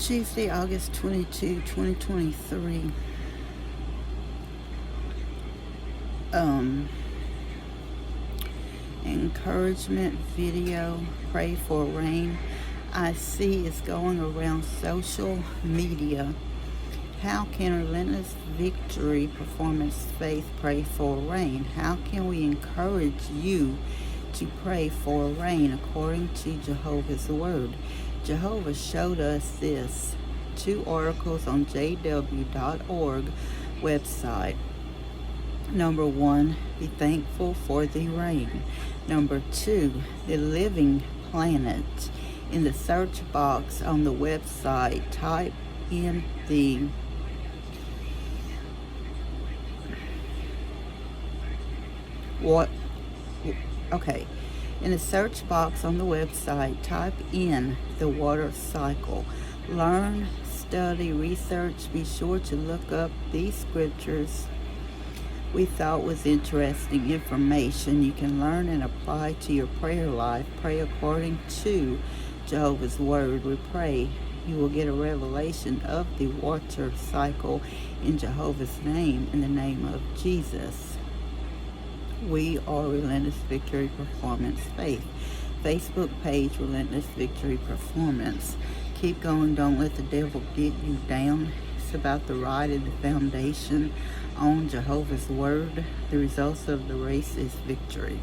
Tuesday, August 22, 2023. Encouragement video, pray for rain. I see it's going around social media. How can Relentless Victory Performance Faith pray for rain? How can we encourage you to pray for rain according to Jehovah's Word? Jehovah showed us this. 2 articles on jw.org website. Number 1, be thankful for the rain. Number 2, the living planet. In the search box on the website, type in the in the search box on the website, type in the water cycle. Learn, study, research. Be sure to look up these scriptures we thought was interesting information you can learn and apply to your prayer life. Pray according to Jehovah's Word. We pray you will get a revelation of the water cycle in Jehovah's name, in the name of Jesus. We are Relentless Victory Performance Faith. Facebook page, Relentless Victory Performance. Keep going. Don't let the devil get you down. It's about the ride and the foundation on Jehovah's Word. The results of the race is victory.